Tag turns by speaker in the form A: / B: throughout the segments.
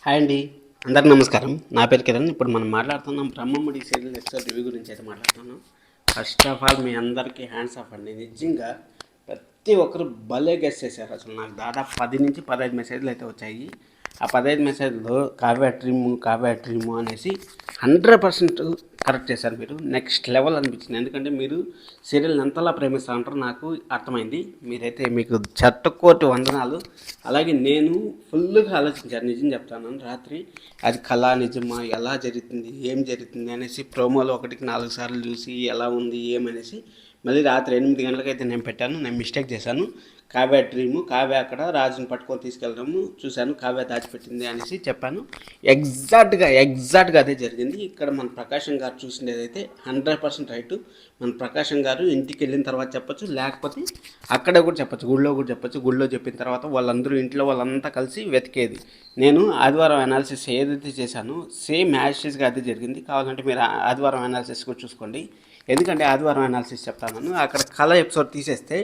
A: Hi అండి, అందరికి నమస్కారం. నా పేరు కిరణ్. ఇప్పుడు మనం మాట్లాడుతున్నాం బ్రహ్మముడి సీరియల్ ఎపిసోడ్ రివ్యూ గురించి అయితే మాట్లాడుతున్నాం. ఫస్ట్ ఆఫ్ ఆల్ మీ అందరికీ హ్యాండ్స్ ఆఫ్ అండి. నిజంగా ప్రతి ఒక్కరు భలే గెస్ చేశారు. అసలు నాకు దాదాపు 10 నుంచి 15 మెసేజ్లు అయితే వచ్చాయి. ఆ 15 మెసేజ్లో కావ్య డ్రీము అనేసి 100% కరెక్ట్ చేశారు. మీరు నెక్స్ట్ లెవెల్ అనిపించింది. ఎందుకంటే మీరు సీరియల్ని ఎంతలా ప్రేమిస్తూ ఉంటారో నాకు అర్థమైంది. మీరైతే మీకు చట్టకోటి వందనాలు. అలాగే నేను ఫుల్గా ఆలోచించాను, నిజం చెప్తాను. రాత్రి అది కళ నిజమా, ఎలా జరుగుతుంది, ఏం జరుగుతుంది అనేసి ప్రోమోలో 1కి 4 సార్లు చూసి ఎలా ఉంది ఏమనేసి మళ్ళీ రాత్రి 8 గంటలకైతే నేను పెట్టాను. నేను మిస్టేక్ చేశాను. కావ్య డ్రీము, కావ్య అక్కడ రాజుని పట్టుకొని తీసుకెళ్ళడము చూశాను. కావ్య దాచిపెట్టింది అనేసి చెప్పాను. ఎగ్జాక్ట్గా అదే జరిగింది. ఇక్కడ మన ప్రకాశం గారు చూసినదైతే 100% రైట్. మన ప్రకాశం గారు ఇంటికి వెళ్ళిన తర్వాత చెప్పచ్చు, లేకపోతే అక్కడ కూడా చెప్పచ్చు, గుళ్ళో కూడా చెప్పచ్చు. గుళ్ళో చెప్పిన తర్వాత వాళ్ళందరూ ఇంట్లో వాళ్ళంతా కలిసి వెతికేది. నేను ఆదివారం అనాలిసిస్ ఏదైతే చేశానో సేమ్ యాషెస్గా అదే జరిగింది. కావాలంటే మీరు ఆదివారం అనాలిసిస్ కూడా చూసుకోండి. ఎందుకంటే ఆదివారం అనాలిసిస్ చెప్తాను. అక్కడ కళ ఎపిసోడ్ తీసేస్తే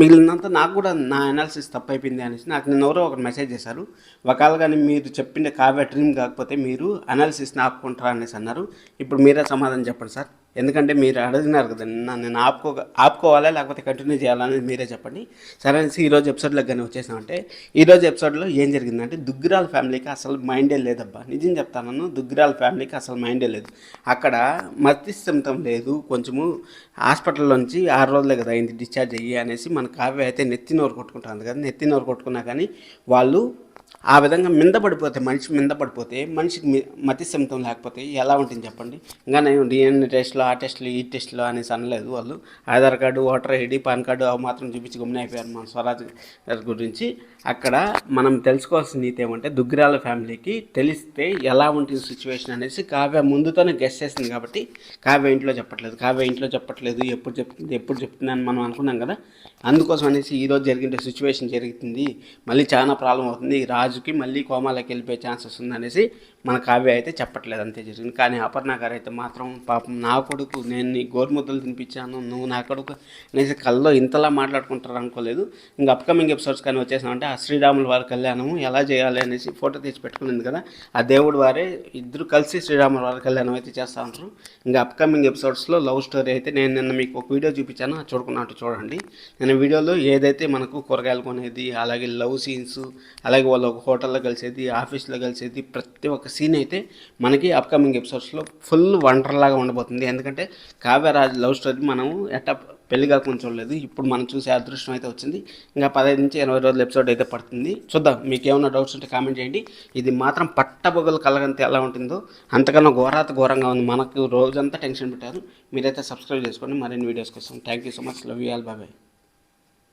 A: మిగిలినంత నాకు కూడా నా అనాలిసిస్ తప్పైపోయింది అనేసి నాకు నిన్న ఎవరో ఒకరు మెసేజ్ చేశారు. ఒకవేళ కానీ మీరు చెప్పిండే కావ్య డ్రీమ్ కాకపోతే మీరు అనాలిసిస్ని ఆపుకుంటారా అనేసి అన్నారు. ఇప్పుడు మీరే సమాధానం చెప్పండి సార్. ఎందుకంటే మీరు అడిగినారు కదా నేను ఆపుకోవాలా లేకపోతే కంటిన్యూ చేయాలనేది మీరే చెప్పండి. సరే అనేసి ఈరోజు ఎపిసోడ్లోకి కానీ వచ్చేసామంటే ఈరోజు ఎపిసోడ్లో ఏం జరిగిందంటే దుగ్గిరాల ఫ్యామిలీకి అసలు మైండే లేదబ్బా. నిజం చెప్తాను, దుగ్గిరాల ఫ్యామిలీకి అసలు మైండే లేదు. అక్కడ మతిస్థిమితం లేదు. కొంచెము హాస్పిటల్లోంచి 6 రోజులే కదా అయింది డిశ్చార్జ్ అయ్యి అనేసి మన కావ్య అయితే నెత్తి నోరు కొట్టుకుంటుంది కదా. నెత్తి నోరు కొట్టుకున్నా కానీ వాళ్ళు ఆ విధంగా మనిషి మీద పడిపోతే మనిషికి మతి సిమ్తం లేకపోతే ఎలా ఉంటుంది చెప్పండి. ఇంకా నేను డిఎన్ఏ టెస్ట్లో ఆ టెస్టులు ఈ టెస్టులు అనేసి అనలేదు. వాళ్ళు Aadhaar card, voter ID, pan card అవి మాత్రం చూపించి గమ్మున అయిపోయారు మన స్వరాజ్ గారి గురించి. అక్కడ మనం తెలుసుకోవాల్సిన నీతి ఏమంటే దుగ్గిరాల ఫ్యామిలీకి తెలిస్తే ఎలా ఉంటుంది సిచ్యువేషన్ అనేసి కావ్య ముందుతోనే గెస్ చేసింది. కాబట్టి కావ్య ఇంట్లో చెప్పట్లేదు, ఎప్పుడు చెప్తుంది అని మనం అనుకున్నాం కదా. అందుకోసం అనేసి ఈరోజు జరిగిన సిచ్యువేషన్ జరుగుతుంది, మళ్ళీ చాలా ప్రాబ్లం అవుతుంది, రాజుకి మళ్ళీ కోమాలోకి వెళ్ళిపోయే ఛాన్సెస్ ఉందనేసి మన కావ్య అయితే చెప్పట్లేదు, అంతే జరిగింది. కానీ అపర్ణ గారు అయితే మాత్రం పాపం నా కొడుకు, నేను నీ గోరుముద్దలు తినిపించాను, నువ్వు నా కొడుకు అనేసి కల్లో ఇంతలా మాట్లాడుకుంటారు అనుకోలేదు. ఇంకా అప్కమింగ్ ఎపిసోడ్స్ కానీ వచ్చేసామంటే ఆ శ్రీరాముల వారి కళ్యాణము ఎలా చేయాలి అనేసి ఫోటో తీసి పెట్టుకునింది కదా, ఆ దేవుడు వారే ఇద్దరు కలిసి శ్రీరాముల వారి కళ్యాణం అయితే చేస్తూ ఉంటారు. ఇంకా అప్కమింగ్ ఎపిసోడ్స్లో లవ్ స్టోరీ అయితే నేను నిన్న మీకు ఒక వీడియో చూపించాను, చూడకున్నట్టు చూడండి. నేను వీడియోలో ఏదైతే మనకు కూరగాయలు కొనేది, అలాగే లవ్ సీన్స్, అలాగే వాళ్ళు ఒక హోటల్లో కలిసేది, ఆఫీస్లో కలిసేది, ప్రతి ఒక్క సీన్ అయితే మనకి అప్కమింగ్ ఎపిసోడ్స్లో ఫుల్ వండర్లాగా ఉండబోతుంది. ఎందుకంటే కావ్యరాజ్ లవ్ స్టోరీ మనం పెళ్లిగా కొంచెం చూడలేదు, ఇప్పుడు మనం చూసే అదృష్టం అయితే వచ్చింది. ఇంకా 15 నుంచి 20 రోజుల ఎపిసోడ్ అయితే పడుతుంది. చూద్దాం. మీకు ఏమైనా డౌట్స్ ఉంటే కామెంట్ చేయండి. ఇది మాత్రం పట్టబొగలు కలగంతే ఎలా ఉంటుందో అంతకన్నా ఘోరంగా ఉంది. మనకు రోజంతా టెన్షన్ పెట్టారు. మీరైతే సబ్స్క్రైబ్ చేసుకోండి మరిన్ని వీడియోస్ కోసం. Thank you so much. Love you all. Bye.